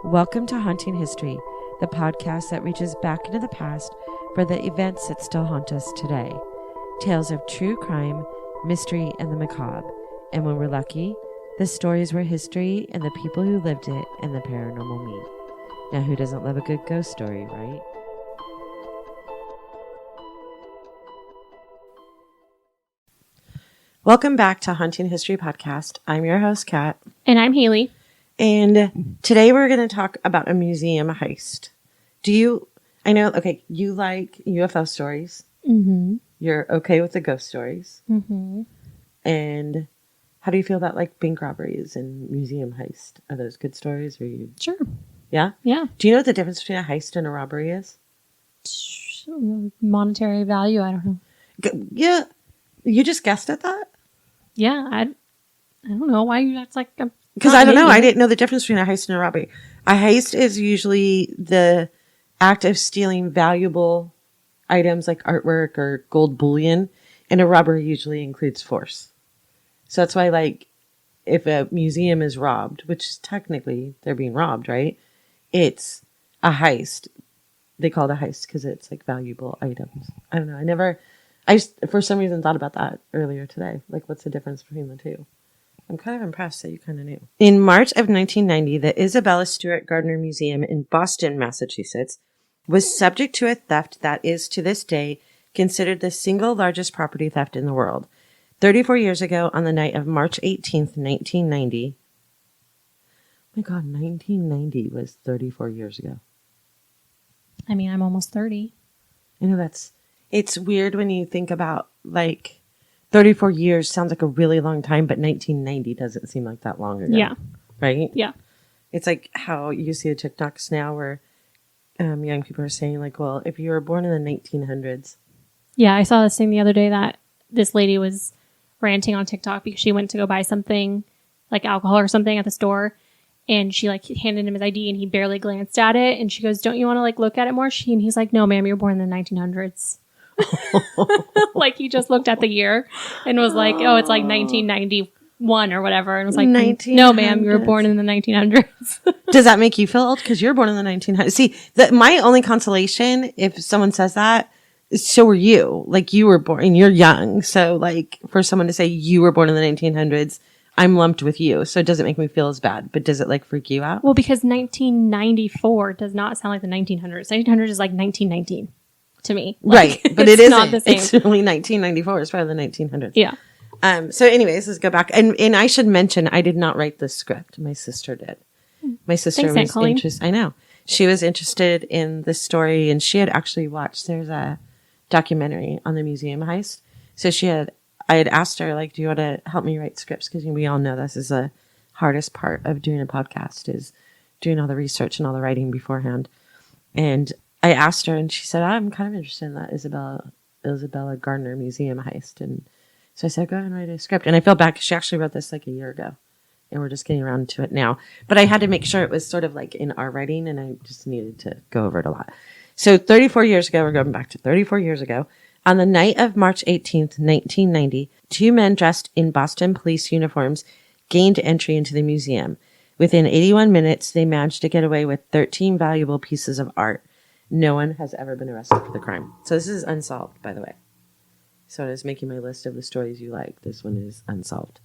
Welcome to Haunting History, the podcast that reaches back into the past for the events that still haunt us today. Tales of true crime, mystery, and the macabre. And when we're lucky, the stories were history and the people who lived it and the paranormal meet. Now, who doesn't love a good ghost story, right? Welcome back to Haunting History Podcast. I'm your host, Kat. And I'm Haley. And today we're going to talk about a museum heist. You like UFO stories. Mm-hmm. You're okay with the ghost stories. Mm-hmm. And how do you feel about like bank robberies and museum heist? Are those good stories? Or you? Sure. Yeah? Yeah. Do you know what the difference between a heist and a robbery is? Monetary value, I don't know. Yeah. You just guessed at that? Yeah, I don't know why that's like a... Because I don't know. I didn't know the difference between a heist and a robbery. A heist is usually the act of stealing valuable items like artwork or gold bullion. And a robbery usually includes force. So that's why, like, if a museum is robbed, which is technically they're being robbed, right? It's a heist. They call it a heist because it's like valuable items. I don't know. I for some reason thought about that earlier today. Like, what's the difference between the two? I'm kind of impressed that you kind of knew. In March of 1990, the Isabella Gardner Museum in Boston, Massachusetts, was subject to a theft that is, to this day, considered the single largest property theft in the world. 34 years ago, on the night of March 18th, 1990. Oh my God, 1990 was 34 years ago. I mean, I'm almost 30. I know it's weird when you think about, like, 34 years sounds like a really long time, but 1990 doesn't seem like that long ago. Yeah. Right? Yeah. It's like how you see the TikToks now where young people are saying, like, well, if you were born in the 1900s. Yeah, I saw this thing the other day that this lady was ranting on TikTok because she went to go buy something, like alcohol or something at the store. And she, like, handed him his ID and he barely glanced at it. And she goes, don't you want to, like, look at it more? And he's like, no, ma'am, you're born in the 1900s. Like, he just looked at the year and was like, oh, it's like 1991 or whatever. And was like, no, ma'am, you were born in the 1900s. Does that make you feel old? Because you're born in the 1900s. See, my only consolation, if someone says that, is so were you. Like, you were born and you're young. So, like, for someone to say you were born in the 1900s, I'm lumped with you. So it doesn't make me feel as bad. But does it, like, freak you out? Well, because 1994 does not sound like the 1900s. 1900s is like 1919 to me. Like, right. But it isn't. Not the same. It's only 1994. It's part of the 1900s. Yeah. So anyways, let's go back. And I should mention, I did not write the script. My sister did. My sister was interested. I know. She was interested in the story and she had actually watched, there's a documentary on the museum heist. So I had asked her, like, do you want to help me write scripts? Because we all know this is the hardest part of doing a podcast is doing all the research and all the writing beforehand. And I asked her and she said, I'm kind of interested in that Isabella Gardner museum heist. And so I said, go ahead and write a script. And I feel bad because she actually wrote this like a year ago. And we're just getting around to it now. But I had to make sure it was sort of like in our writing. And I just needed to go over it a lot. So 34 years ago, we're going back to 34 years ago. On the night of March 18th, 1990, two men dressed in Boston police uniforms gained entry into the museum. Within 81 minutes, they managed to get away with 13 valuable pieces of art. No one has ever been arrested for the crime. So this is unsolved, by the way. So I was making my list of the stories you like. This one is unsolved.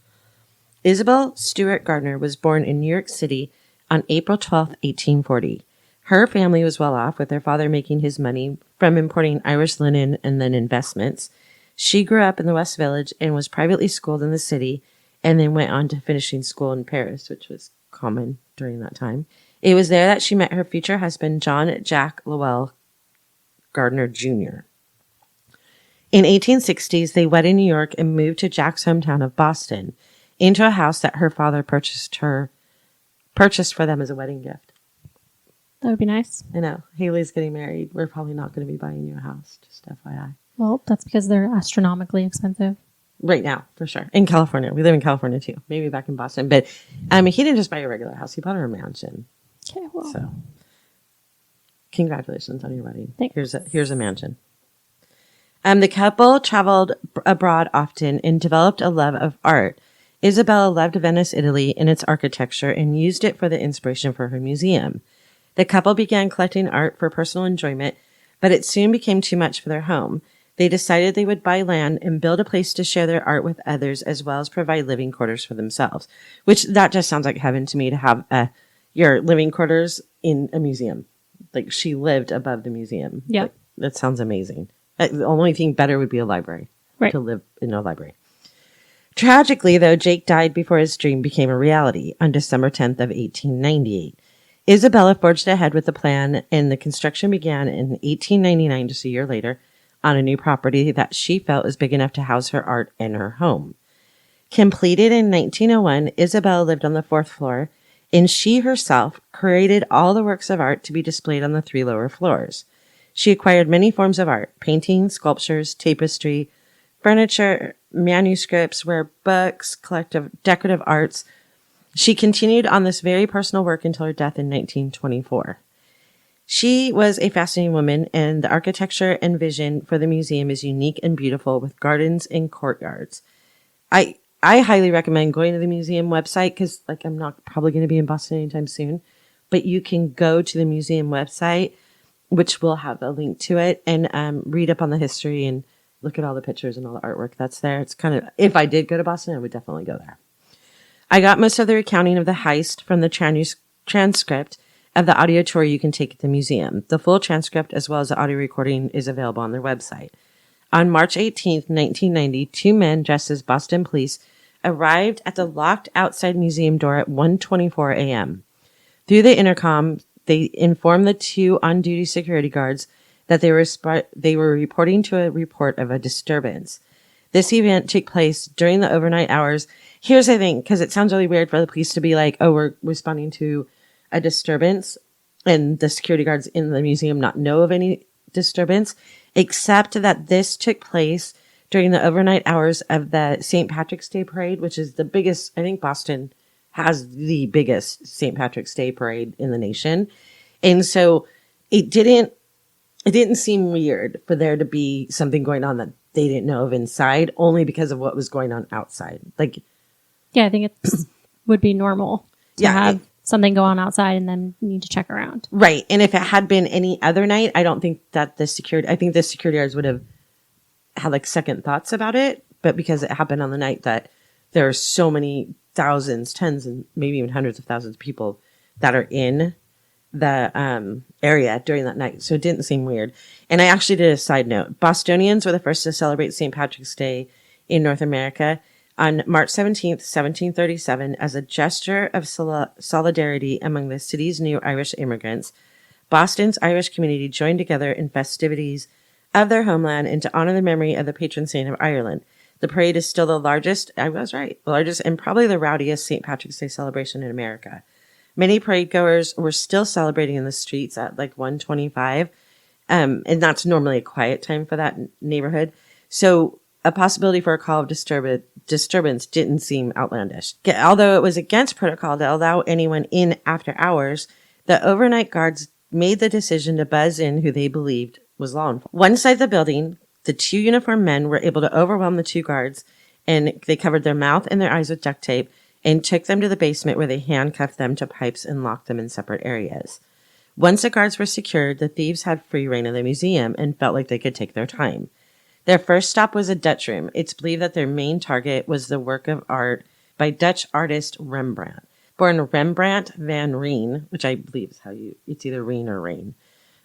Isabel Stewart Gardner was born in New York City on April 12, 1840. Her family was well off, with their father making his money from importing Irish linen and then investments. She grew up in the West Village and was privately schooled in the city and then went on to finishing school in Paris, which was common during that time. It was there that she met her future husband, John Jack Lowell Gardner Jr. In 1860s, they wed in New York and moved to Jack's hometown of Boston, into a house that her father purchased for them as a wedding gift. That would be nice. I know. Haley's getting married. We're probably not going to be buying you a house, just FYI. Well, that's because they're astronomically expensive. Right now, for sure. In California. We live in California, too. Maybe back in Boston. But he didn't just buy a regular house. He bought her a mansion. Okay, well. So, congratulations on your wedding. Thanks. Here's a mansion. The couple traveled abroad often and developed a love of art. Isabella loved Venice, Italy, and its architecture and used it for the inspiration for her museum. The couple began collecting art for personal enjoyment, but it soon became too much for their home. They decided they would buy land and build a place to share their art with others, as well as provide living quarters for themselves, which that just sounds like heaven to me, to have your living quarters in a museum. Like, she lived above the museum. Yeah. Like, that sounds amazing. The only thing better would be a library. Right. To live in a library. Tragically, though, Jake died before his dream became a reality on December 10th of 1898. Isabella forged ahead with the plan, and the construction began in 1899, just a year later, on a new property that she felt was big enough to house her art and her home. Completed in 1901, Isabella lived on the 4th floor, and she herself created all the works of art to be displayed on the 3 lower floors. She acquired many forms of art: painting, sculptures, tapestry, furniture, manuscripts, rare books, decorative arts. She continued on this very personal work until her death in 1924. She was a fascinating woman, and the architecture and vision for the museum is unique and beautiful, with gardens and courtyards. I highly recommend going to the museum website, because I'm not probably going to be in Boston anytime soon, but you can go to the museum website, which will have a link to it, and read up on the history and look at all the pictures and all the artwork that's there. It's kind of, if I did go to Boston, I would definitely go there. I got most of the recounting of the heist from the transcript of the audio tour you can take at the museum. The full transcript, as well as the audio recording, is available on their website. On March 18th, 1990, 2 men dressed as Boston police arrived at the locked outside museum door at 1:24 a.m. Through the intercom, they informed the 2 on-duty security guards that they were reporting to a report of a disturbance. This event took place during the overnight hours. Here's the thing, because it sounds really weird for the police to be like, oh, we're responding to a disturbance, and the security guards in the museum not know of any disturbance, except that this took place during the overnight hours of the St. Patrick's Day parade, which is the biggest. I think Boston has the biggest St. Patrick's Day parade in the nation. And so it didn't seem weird for there to be something going on that they didn't know of inside, only because of what was going on outside. Yeah, I think it would be normal to have something go on outside and then need to check around. Right. And if it had been any other night, I don't think that I think the security guards would have had second thoughts about it. But because it happened on the night that there are so many thousands, tens, and maybe even hundreds of thousands of people that are in the area during that night. So it didn't seem weird. And I actually did a side note. Bostonians were the first to celebrate St. Patrick's Day in North America on March 17th, 1737, as a gesture of solidarity among the city's new Irish immigrants. Boston's Irish community joined together in festivities of their homeland and to honor the memory of the patron saint of Ireland. The parade is still the largest, I was right, the largest and probably the rowdiest St. Patrick's Day celebration in America. Many parade goers were still celebrating in the streets at 1:25, and that's normally a quiet time for that neighborhood. So a possibility for a call of disturbance didn't seem outlandish. Although it was against protocol to allow anyone in after hours, the overnight guards made the decision to buzz in who they believed was law enforcement. One side of the building, the 2 uniformed men were able to overwhelm the 2 guards, and they covered their mouth and their eyes with duct tape and took them to the basement, where they handcuffed them to pipes and locked them in separate areas. Once the guards were secured, the thieves had free reign of the museum and felt like they could take their time. Their first stop was a Dutch room. It's believed that their main target was the work of art by Dutch artist Rembrandt. Born Rembrandt van Rijn, which I believe is it's either Rijn or Rain,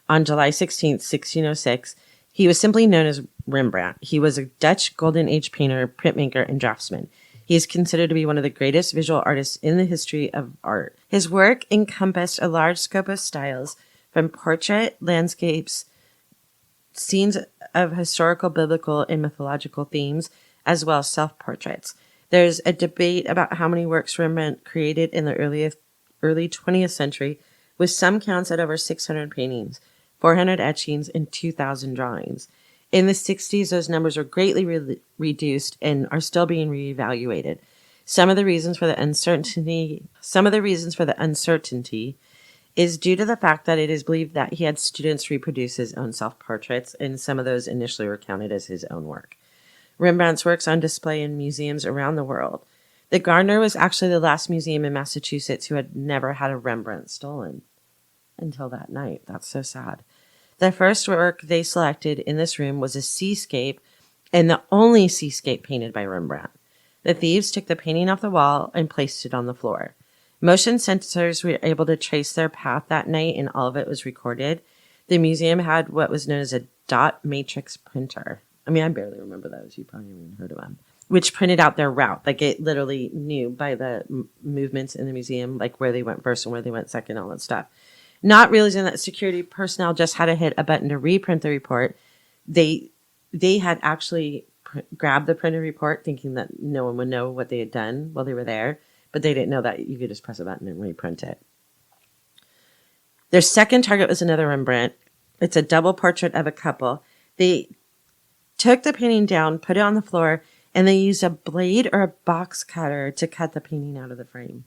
on July 16th, 1606, he was simply known as Rembrandt. He was a Dutch Golden Age painter, printmaker, and draftsman. He is considered to be one of the greatest visual artists in the history of art. His work encompassed a large scope of styles, from portrait, landscapes, scenes of historical, biblical, and mythological themes, as well as self-portraits. There's a debate about how many works Rembrandt created in the early 20th century, with some counts at over 600 paintings, 400 etchings, and 2,000 drawings. In the 60s, those numbers were greatly reduced and are still being reevaluated. Some of the reasons for the uncertainty is due to the fact that it is believed that he had students reproduce his own self-portraits, and some of those initially were counted as his own work. Rembrandt's works on display in museums around the world. The Gardner was actually the last museum in Massachusetts who had never had a Rembrandt stolen until that night. That's so sad. The first work they selected in this room was a seascape, and the only seascape painted by Rembrandt. The thieves took the painting off the wall and placed it on the floor. Motion sensors were able to trace their path that night, and all of it was recorded. The museum had what was known as a dot matrix printer. I mean, I barely remember those. You probably haven't even heard of them. Which printed out their route. Like, it literally knew by the movements in the museum, like where they went first and where they went second, all that stuff. Not realizing that security personnel just had to hit a button to reprint the report, they had actually grabbed the printed report thinking that no one would know what they had done while they were there, but they didn't know that you could just press a button and reprint it. Their second target was another Rembrandt. It's a double portrait of a couple. They took the painting down, put it on the floor, and they used a blade or a box cutter to cut the painting out of the frame.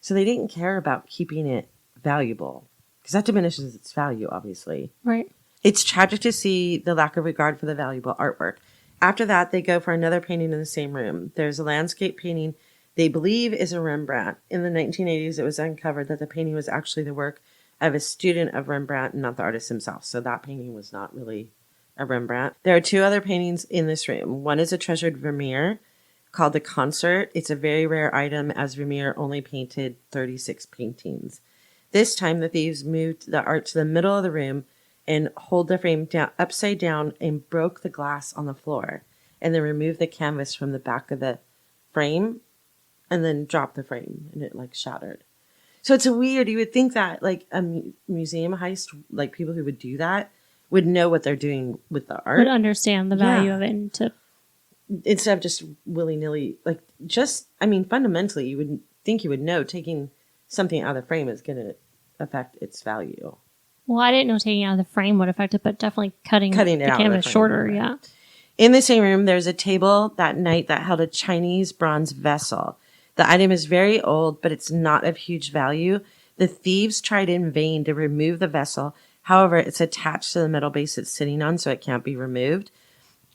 So they didn't care about keeping it valuable, because that diminishes its value, obviously. Right. It's tragic to see the lack of regard for the valuable artwork. After that, they go for another painting in the same room. There's a landscape painting they believe is a Rembrandt. In the 1980s, it was uncovered that the painting was actually the work of a student of Rembrandt and not the artist himself. So that painting was not really a Rembrandt. There are two other paintings in this room. One is a treasured Vermeer called The Concert. It's a very rare item, as Vermeer only painted 36 paintings. This time, the thieves moved the art to the middle of the room and hold the frame down upside down and broke the glass on the floor, and then removed the canvas from the back of the frame and then dropped the frame, and it like shattered. So it's weird. You would think that like a museum heist, like people who would do that would know what they're doing with the art. Would understand the value of it. And instead of just willy-nilly, like just, I mean, fundamentally, you would think you would know taking something out of the frame is going to affect its value. Well, I didn't know taking out of the frame would affect it, but definitely cutting the canvas shorter, right. Yeah. In the same room, there's a table that night that held a Chinese bronze vessel. The item is very old, but it's not of huge value. The thieves tried in vain to remove the vessel. However, it's attached to the metal base it's sitting on, so it can't be removed.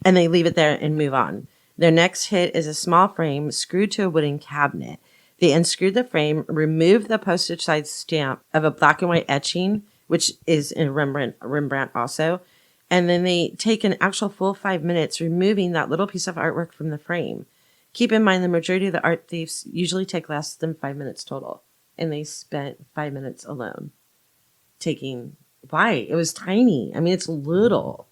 And they leave it there and move on. Their next hit is a small frame screwed to a wooden cabinet. They unscrewed the frame, removed the postage size stamp of a black and white etching, which is in Rembrandt also. And then they take an actual full 5 minutes removing that little piece of artwork from the frame. Keep in mind, the majority of the art thieves usually take less than 5 minutes total. And they spent 5 minutes alone taking... Why? It was tiny. I mean, it's little.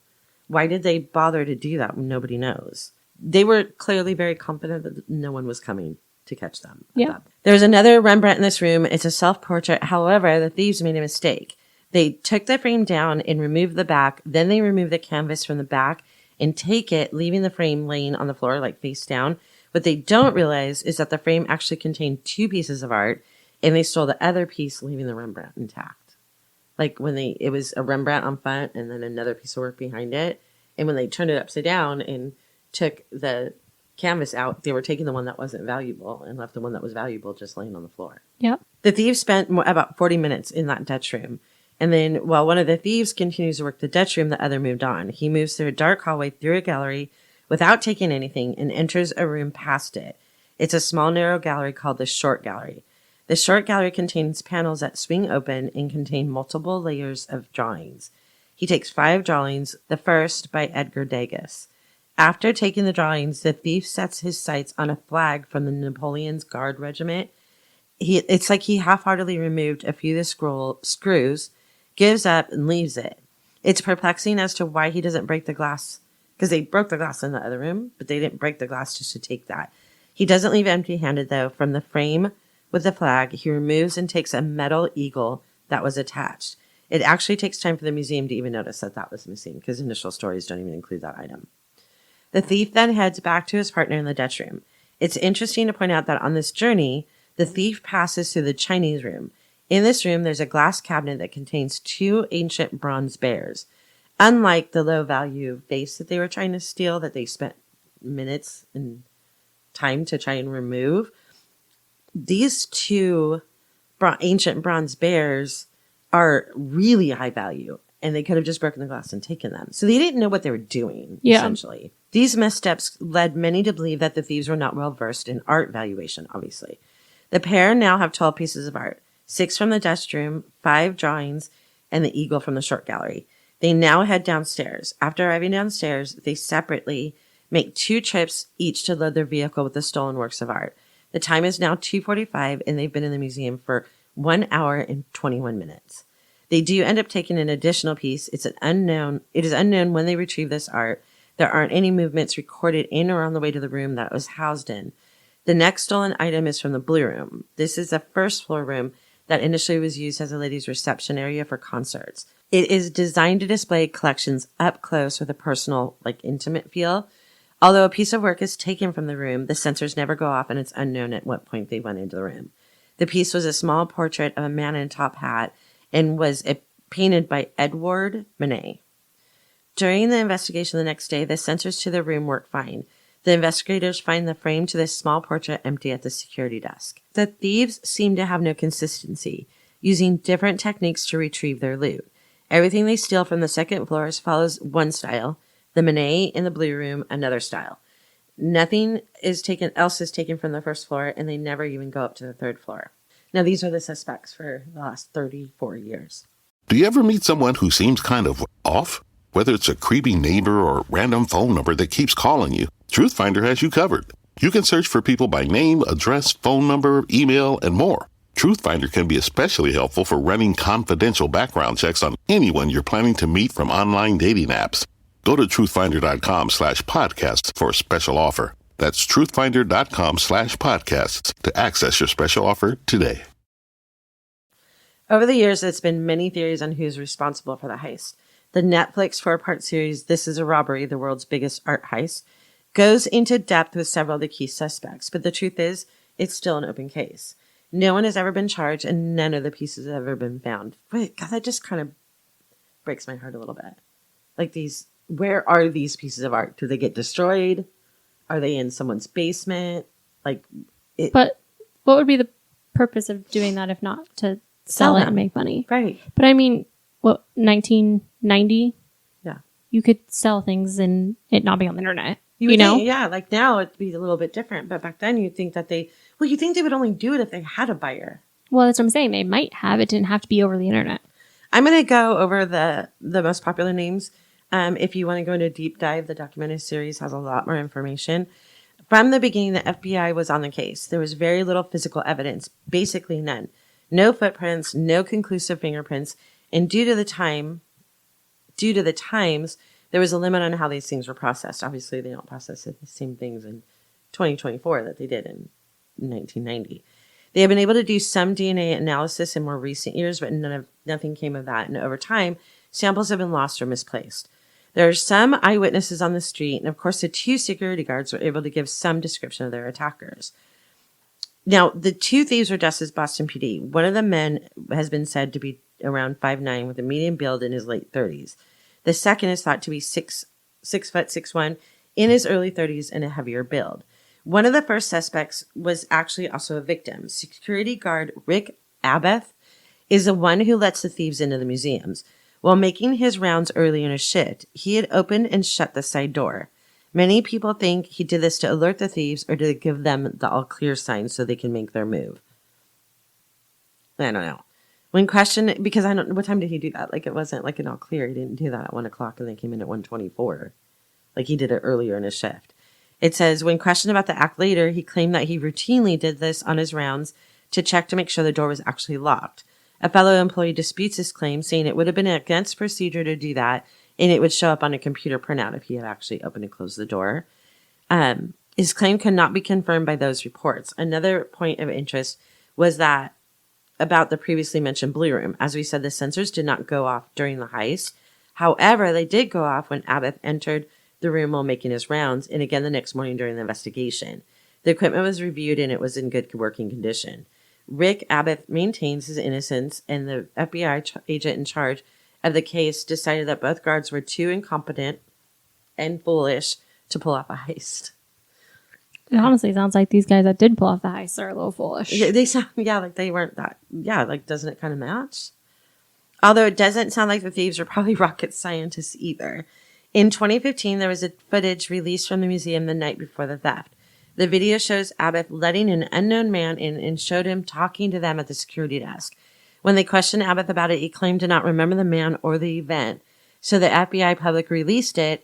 Why did they bother to do that when nobody knows? They were clearly very confident that no one was coming to catch them. Yeah. There's another Rembrandt in this room. It's a self-portrait. However, the thieves made a mistake. They took the frame down and removed the back. Then they removed the canvas from the back and take it, leaving the frame laying on the floor, like face down. What they don't realize is that the frame actually contained two pieces of art, and they stole the other piece, leaving the Rembrandt intact. Like when it was a Rembrandt on front and then another piece of work behind it. And when they turned it upside down and took the canvas out, they were taking the one that wasn't valuable and left the one that was valuable just laying on the floor. Yep. The thieves spent about 40 minutes in that Dutch room. And then while one of the thieves continues to work the Dutch room, the other moved on. He moves through a dark hallway through a gallery without taking anything and enters a room past it. It's a small, narrow gallery called the Short Gallery. The Short Gallery contains panels that swing open and contain multiple layers of drawings. He takes 5 drawings, the first by Edgar Degas. After taking the drawings, the thief sets his sights on a flag from the Napoleon's Guard Regiment. It's like he half-heartedly removed a few of the screws, gives up, and leaves it. It's perplexing as to why he doesn't break the glass, because they broke the glass in the other room, but they didn't break the glass just to take that. He doesn't leave empty-handed, though. From the frame with the flag, he removes and takes a metal eagle that was attached. It actually takes time for the museum to even notice that that was missing, because initial stories don't even include that item. The thief then heads back to his partner in the Dutch room. It's interesting to point out that on this journey, the thief passes through the Chinese room. In this room, there's a glass cabinet that contains 2 ancient bronze bears. Unlike the low-value vase that they were trying to steal, that they spent minutes and time to try and remove, these 2 ancient bronze bears are really high value. and they could have just broken the glass and taken them. So they didn't know what they were doing, essentially. These missteps led many to believe that the thieves were not well versed in art valuation, obviously. The pair now have 12 pieces of art, 6 from the guest room, 5 drawings, and the eagle from the short gallery. They now head downstairs. After arriving downstairs, they separately make 2 trips each to load their vehicle with the stolen works of art. The time is now 2:45, and they've been in the museum for 1 hour and 21 minutes. They do end up taking an additional piece. It is unknown when they retrieve this art. There aren't any movements recorded in or on the way to the room that it was housed in. The next stolen item is from the Blue Room. This is a first floor room that initially was used as a ladies' reception area for concerts. It is designed to display collections up close with a personal, intimate feel. Although a piece of work is taken from the room, the sensors never go off and it's unknown at what point they went into the room. The piece was a small portrait of a man in a top hat and was painted by Edouard Manet. During the investigation the next day, the sensors to the room work fine. The investigators find the frame to this small portrait empty at the security desk. The thieves seem to have no consistency, using different techniques to retrieve their loot. Everything they steal from the second floors follows one style, the Manet in the Blue Room another style. Nothing else is taken from the first floor, and they never even go up to the third floor. Now, these are the suspects for the last 34 years. Do you ever meet someone who seems kind of off? Whether it's a creepy neighbor or a random phone number that keeps calling you, Truthfinder has you covered. You can search for people by name, address, phone number, email, and more. Truthfinder can be especially helpful for running confidential background checks on anyone you're planning to meet from online dating apps. Go to truthfinder.com/podcasts for a special offer. That's truthfinder.com/podcasts to access your special offer today. Over the years, there's been many theories on who's responsible for the heist. The Netflix 4-part series, This is a Robbery, the World's Biggest Art Heist, goes into depth with several of the key suspects. But the truth is, it's still an open case. No one has ever been charged, and none of the pieces have ever been found. But God, that just kind of breaks my heart a little bit. Where are these pieces of art? Do they get destroyed? Are they in someone's basement? But what would be the purpose of doing that if not to sell it and make money? Right. But I mean, 1990? Yeah. You could sell things and it not be on the internet. You know? Yeah, now it'd be a little bit different. But back then you'd think that you think they would only do it if they had a buyer. Well, that's what I'm saying. They might have. It didn't have to be over the internet. I'm going to go over the most popular names. If you want to go into a deep dive, the documentary series has a lot more information. From the beginning, the FBI was on the case. There was very little physical evidence, basically none. No footprints, no conclusive fingerprints, and due to the times, there was a limit on how these things were processed. Obviously, they don't process the same things in 2024 that they did in 1990. They have been able to do some DNA analysis in more recent years, but nothing came of that. And over time, samples have been lost or misplaced. There are some eyewitnesses on the street, and of course the 2 security guards were able to give some description of their attackers. Now, the 2 thieves were dressed as Boston PD. One of the men has been said to be around 5'9", with a medium build in his late 30s. The second is thought to be 6 foot 6'1", in his early 30s and a heavier build. One of the first suspects was actually also a victim. Security guard Rick Abbott is the one who lets the thieves into the museums. While making his rounds early in his shift, he had opened and shut the side door. Many people think he did this to alert the thieves or to give them the all-clear sign so they can make their move. I don't know. When questioned, because I don't know, what time did he do that? It wasn't an all-clear. He didn't do that at 1 o'clock and then came in at 1:24. He did it earlier in his shift. It says, when questioned about the act later, he claimed that he routinely did this on his rounds to check to make sure the door was actually locked. A fellow employee disputes his claim, saying it would have been against procedure to do that, and it would show up on a computer printout if he had actually opened and closed the door. His claim could not be confirmed by those reports. Another point of interest was that about the previously mentioned Blue Room. As we said, the sensors did not go off during the heist. However, they did go off when Abbott entered the room while making his rounds, and again the next morning during the investigation. The equipment was reviewed and it was in good working condition. Rick Abbott maintains his innocence, and the FBI agent in charge of the case decided that both guards were too incompetent and foolish to pull off a heist. It honestly sounds like these guys that did pull off the heist are a little foolish. They sound, they weren't that. Yeah, doesn't it kind of match? Although it doesn't sound like the thieves were probably rocket scientists either. In 2015, there was a footage released from the museum the night before the theft. The video shows Abbott letting an unknown man in and showed him talking to them at the security desk. When they questioned Abbott about it, he claimed to not remember the man or the event. So the FBI publicly released it,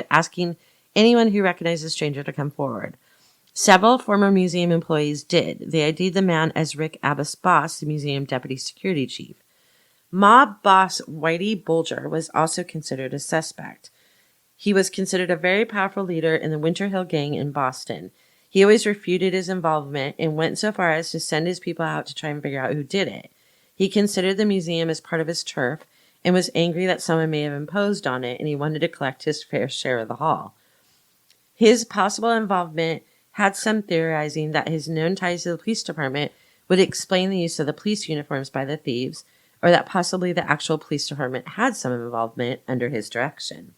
asking anyone who recognized the stranger to come forward. Several former museum employees did. They ID'd the man as Rick Abbott's boss, the museum deputy security chief. Mob boss Whitey Bulger was also considered a suspect. He was considered a very powerful leader in the Winter Hill Gang in Boston. He always refuted his involvement and went so far as to send his people out to try and figure out who did it. He considered the museum as part of his turf and was angry that someone may have imposed on it, and he wanted to collect his fair share of the haul. His possible involvement had some theorizing that his known ties to the police department would explain the use of the police uniforms by the thieves, or that possibly the actual police department had some involvement under his direction.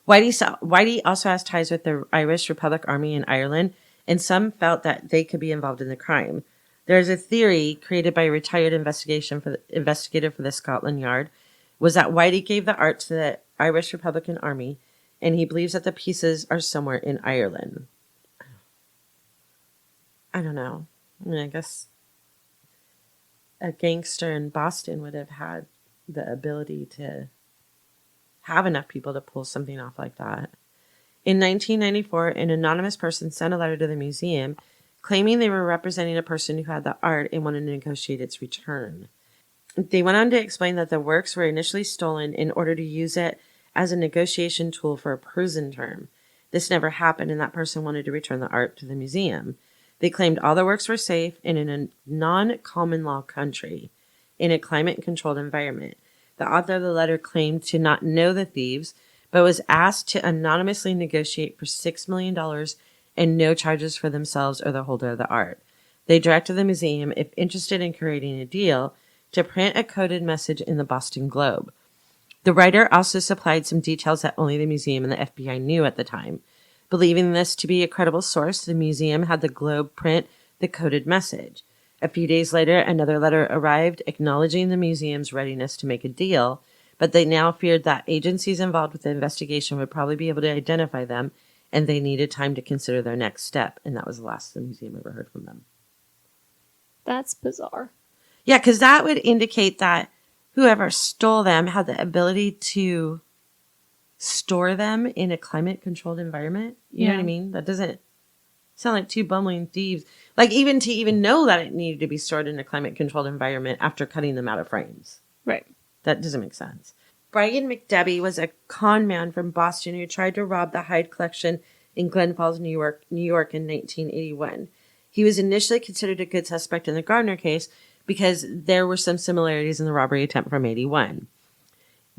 Whitey also has ties with the Irish Republic Army in Ireland, and some felt that they could be involved in the crime. There is a theory created by a retired investigator for the Scotland Yard, was that Whitey gave the art to the Irish Republican Army, and he believes that the pieces are somewhere in Ireland. I don't know. I guess a gangster in Boston would have had the ability to have enough people to pull something off like that. In 1994, an anonymous person sent a letter to the museum claiming they were representing a person who had the art and wanted to negotiate its return. They went on to explain that the works were initially stolen in order to use it as a negotiation tool for a prison term. This never happened, and that person wanted to return the art to the museum. They claimed all the works were safe and in a non-common law country, in a climate-controlled environment. The author of the letter claimed to not know the thieves, but was asked to anonymously negotiate for $6 million and no charges for themselves or the holder of the art. They directed the museum, if interested in creating a deal, to print a coded message in the Boston Globe. The writer also supplied some details that only the museum and the FBI knew at the time. Believing this to be a credible source, the museum had the Globe print the coded message. A few days later, another letter arrived acknowledging the museum's readiness to make a deal, but they now feared that agencies involved with the investigation would probably be able to identify them, and they needed time to consider their next step, and that was the last the museum ever heard from them. That's bizarre. Yeah, because that would indicate that whoever stole them had the ability to store them in a climate-controlled environment. You know what I mean? That doesn't sound like two bumbling thieves. Like, even to even know that it needed to be stored in a climate-controlled environment after cutting them out of frames. Right. That doesn't make sense. Brian McDebbie was a con man from Boston who tried to rob the Hyde collection in Glen Falls, New York in 1981. He was initially considered a good suspect in the Gardner case because there were some similarities in the robbery attempt from 81.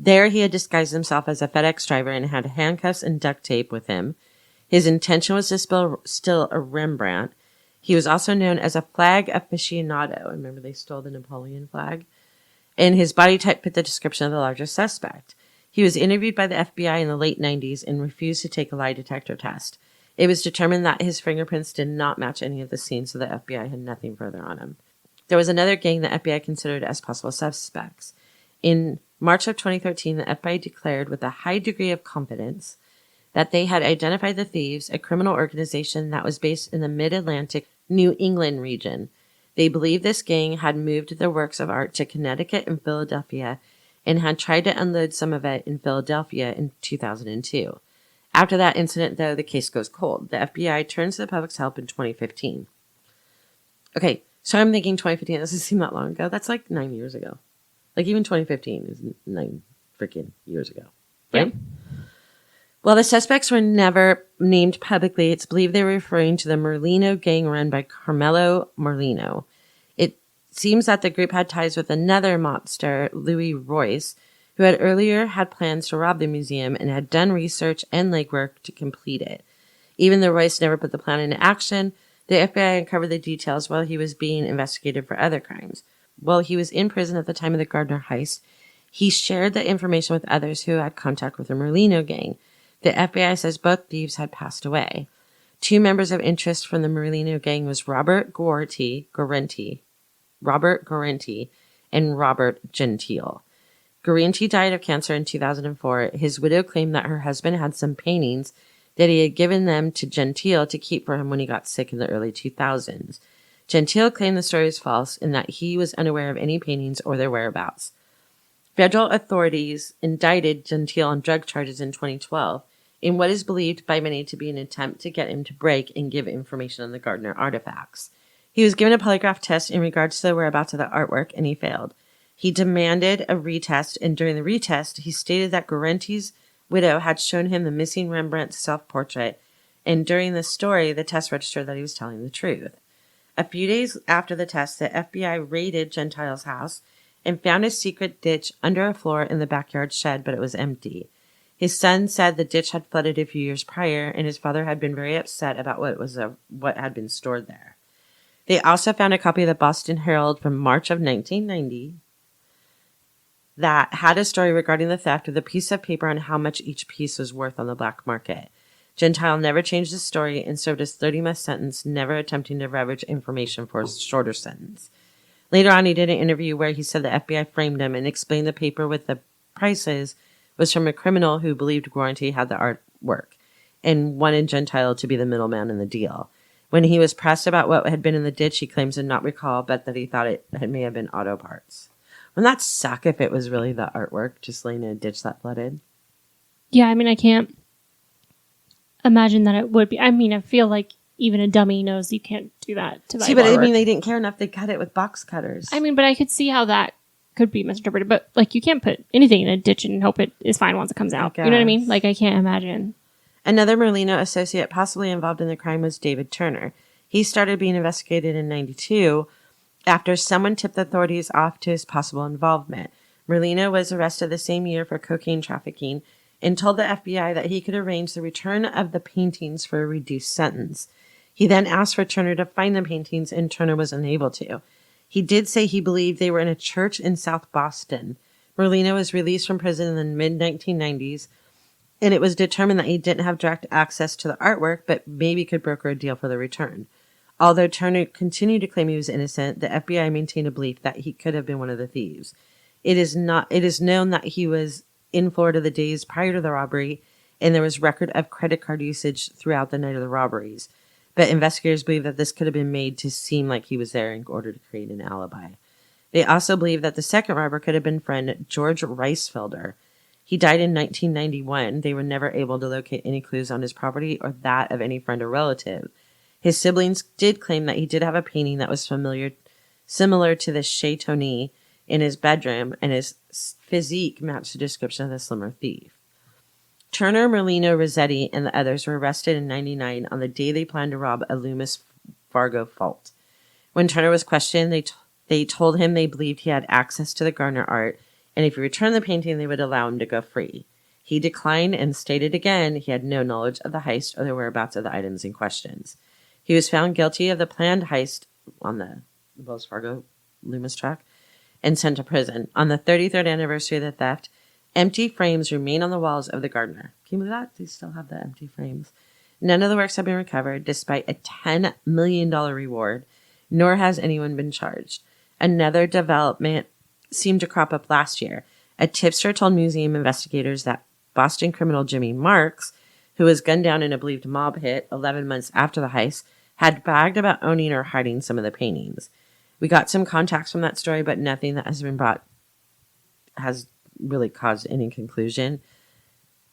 There, he had disguised himself as a FedEx driver and had handcuffs and duct tape with him. His intention was to steal a Rembrandt. He was also known as a flag aficionado. Remember, they stole the Napoleon flag? And his body type fit the description of the largest suspect. He was interviewed by the FBI in the late 90s and refused to take a lie detector test. It was determined that his fingerprints did not match any of the scenes, so the FBI had nothing further on him. There was another gang the FBI considered as possible suspects. In March of 2013, the FBI declared with a high degree of confidence that they had identified the thieves, a criminal organization that was based in the Mid-Atlantic, New England region. They believed this gang had moved their works of art to Connecticut and Philadelphia and had tried to unload some of it in Philadelphia in 2002. After that incident, though, the case goes cold. The FBI turns to the public's help in 2015. Okay, so I'm thinking 2015, doesn't seem that long ago. That's like 9 years ago. Like, even 2015 is 9 freaking years ago. Right? Yeah. Well, the suspects were never named publicly. It's believed they were referring to the Merlino gang run by Carmelo Merlino. It seems that the group had ties with another mobster, Louis Royce, who had earlier had plans to rob the museum and had done research and legwork to complete it. Even though Royce never put the plan into action, the FBI uncovered the details while he was being investigated for other crimes. While he was in prison at the time of the Gardner heist, he shared the information with others who had contact with the Merlino gang. The FBI says both thieves had passed away. 2 members of interest from the Merlino gang was Robert Gorenti and Robert Gentile. Guarenti died of cancer in 2004. His widow claimed that her husband had some paintings that he had given them to Gentile to keep for him when he got sick in the early 2000s. Gentile claimed the story was false and that he was unaware of any paintings or their whereabouts. Federal authorities indicted Gentile on drug charges in 2012 in what is believed by many to be an attempt to get him to break and give information on the Gardner artifacts. He was given a polygraph test in regards to the whereabouts of the artwork, and he failed. He demanded a retest, and during the retest, he stated that Guarenti's widow had shown him the missing Rembrandt self-portrait, and during the story, the test registered that he was telling the truth. A few days after the test, the FBI raided Gentile's house and found a secret ditch under a floor in the backyard shed, but it was empty. His son said the ditch had flooded a few years prior, and his father had been very upset about what had been stored there. They also found a copy of the Boston Herald from March of 1990 that had a story regarding the theft with a piece of paper on how much each piece was worth on the black market. Gentile never changed his story and served his 30-month sentence, never attempting to leverage information for a shorter sentence. Later on, he did an interview where he said the FBI framed him and explained the paper with the prices was from a criminal who believed Guarenti had the artwork and wanted Gentile to be the middleman in the deal. When he was pressed about what had been in the ditch, he claims to not recall, but that he thought it may have been auto parts. Wouldn't that suck if it was really the artwork just laying in a ditch that flooded? Yeah, I mean, I can't imagine that it would be. I mean, I feel like even a dummy knows you can't do that to buy See, but artwork. I mean, they didn't care enough. They cut it with box cutters. I mean, but I could see how that could be misinterpreted. But, like, you can't put anything in a ditch and hope it is fine once it comes out. You know what I mean? Like, I can't imagine. Another Merlino associate possibly involved in the crime was David Turner. He started being investigated in 1992 after someone tipped the authorities off to his possible involvement. Merlino was arrested the same year for cocaine trafficking and told the FBI that he could arrange the return of the paintings for a reduced sentence. He then asked for Turner to find the paintings, and Turner was unable to. He did say he believed they were in a church in South Boston. Merlino was released from prison in the mid-1990s, and it was determined that he didn't have direct access to the artwork, but maybe could broker a deal for the return. Although Turner continued to claim he was innocent, the FBI maintained a belief that he could have been one of the thieves. It is known that he was in Florida the days prior to the robbery, and there was record of credit card usage throughout the night of the robberies. But investigators believe that this could have been made to seem like he was there in order to create an alibi. They also believe that the second robber could have been friend George Reisfelder. He died in 1991. They were never able to locate any clues on his property or that of any friend or relative. His siblings did claim that he did have a painting that was similar to the Chez Tony in his bedroom, and his physique matched the description of the slimmer thief. Turner, Merlino, Rossetti, and the others were arrested in 1999 on the day they planned to rob a Loomis Fargo vault. When Turner was questioned, they told him they believed he had access to the Gardner art, and if he returned the painting, they would allow him to go free. He declined and stated again he had no knowledge of the heist or the whereabouts of the items in questions. He was found guilty of the planned heist on the Wells Fargo Loomis truck and sent to prison. On the 33rd anniversary of the theft, empty frames remain on the walls of the Gardner. Can you believe that? They still have the empty frames. None of the works have been recovered, despite a $10 million reward, nor has anyone been charged. Another development seemed to crop up last year. A tipster told museum investigators that Boston criminal Jimmy Marks, who was gunned down in a believed mob hit 11 months after the heist, had bragged about owning or hiding some of the paintings. We got some contacts from that story, but nothing that has been brought has really caused any conclusion.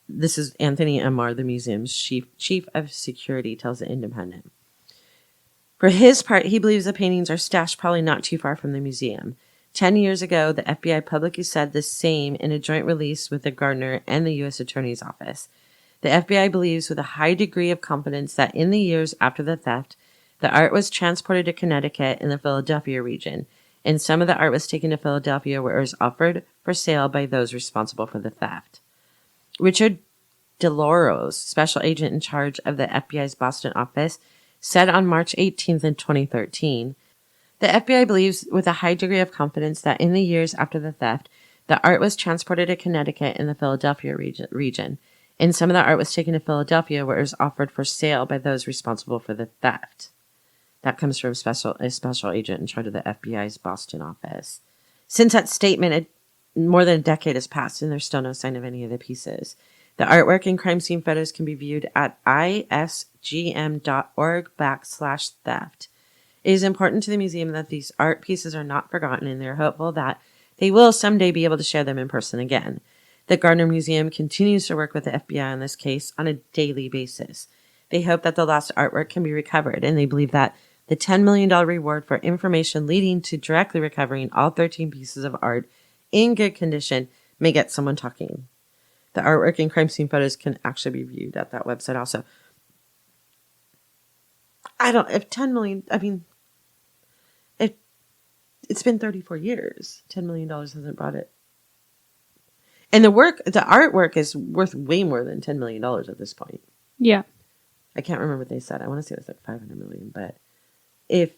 This is Anthony Amar, the museum's chief of security, tells The Independent. For his part, he believes the paintings are stashed probably not too far from the museum. 10 years ago, the FBI publicly said the same in a joint release with the Gardner and the U.S. Attorney's Office. The FBI believes with a high degree of confidence that in the years after the theft, the art was transported to Connecticut in the Philadelphia region, and some of the art was taken to Philadelphia where it was offered for sale by those responsible for the theft. Richard DeLauros, special agent in charge of the FBI's Boston office, said on March 18th in 2013, the FBI believes with a high degree of confidence that in the years after the theft, the art was transported to Connecticut in the Philadelphia region, and some of the art was taken to Philadelphia where it was offered for sale by those responsible for the theft. That comes from a special agent in charge of the FBI's Boston office. Since that statement, more than a decade has passed and there's still no sign of any of the pieces. The artwork and crime scene photos can be viewed at isgm.org/theft. It is important to the museum that these art pieces are not forgotten, and they're hopeful that they will someday be able to share them in person again. The Gardner Museum continues to work with the FBI on this case on a daily basis. They hope that the lost artwork can be recovered, and they believe that the $10 million reward for information leading to directly recovering all 13 pieces of art in good condition may get someone talking. The artwork and crime scene photos can actually be viewed at that website also. If 10 million, it's been 34 years. $10 million hasn't brought it. And the artwork is worth way more than $10 million at this point. Yeah. I can't remember what they said. I want to say it was like $500 million. But if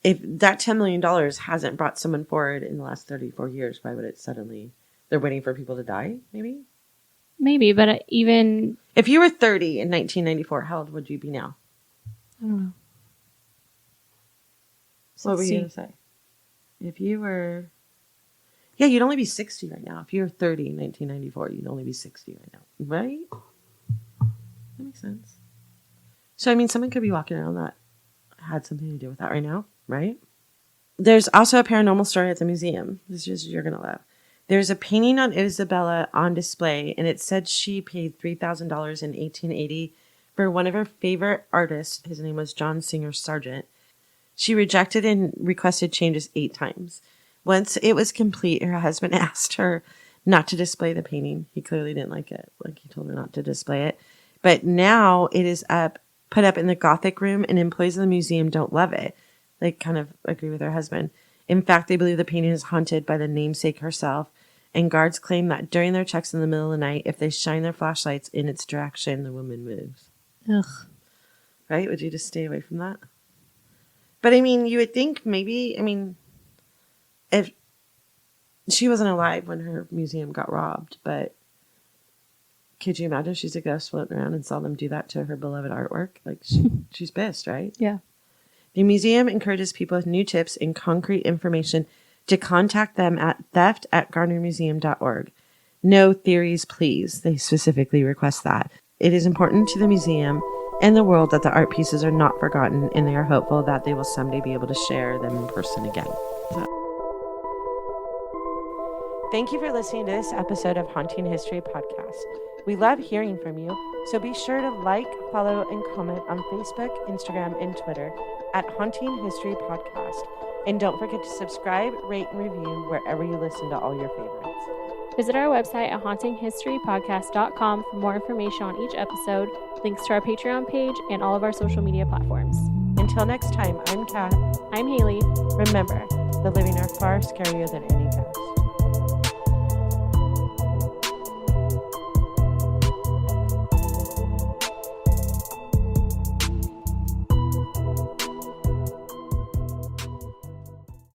that $10 million hasn't brought someone forward in the last 34 years, why would it suddenly, they're waiting for people to die, maybe? Maybe, but even... If you were 30 in 1994, how old would you be now? I don't know. What were you going to say? If you were... Yeah, you'd only be 60 right now. If you were 30 in 1994, you'd only be 60 right now. Right? That makes sense. So, someone could be walking around that had something to do with that right now, right? There's also a paranormal story at the museum. This is you're going to love. There's a painting on Isabella on display, and it said she paid $3,000 in 1880 for one of her favorite artists. His name was John Singer Sargent. She rejected and requested changes 8 times. Once it was complete, her husband asked her not to display the painting. He clearly didn't like it. He told her not to display it. But now it is put up in the Gothic room, and employees of the museum don't love it. They kind of agree with her husband. In fact, they believe the painting is haunted by the namesake herself, and guards claim that during their checks in the middle of the night, if they shine their flashlights in its direction, the woman moves. Ugh. Right? Would you just stay away from that? But you would think maybe, if she wasn't alive when her museum got robbed, but could you imagine she's a ghost floating around and saw them do that to her beloved artwork? She's pissed, right? Yeah. The museum encourages people with new tips and concrete information to contact them at theft@gardnermuseum.org. No theories, please. They specifically request that. It is important to the museum and the world that the art pieces are not forgotten, and they are hopeful that they will someday be able to share them in person again. Thank you for listening to this episode of Haunting History Podcast. We love hearing from you, so be sure to like, follow, and comment on Facebook, Instagram, and Twitter at Haunting History Podcast. And don't forget to subscribe, rate, and review wherever you listen to all your favorites. Visit our website at hauntinghistorypodcast.com for more information on each episode, links to our Patreon page, and all of our social media platforms. Until next time, I'm Kat. I'm Haley. Remember, the living are far scarier than any ghost.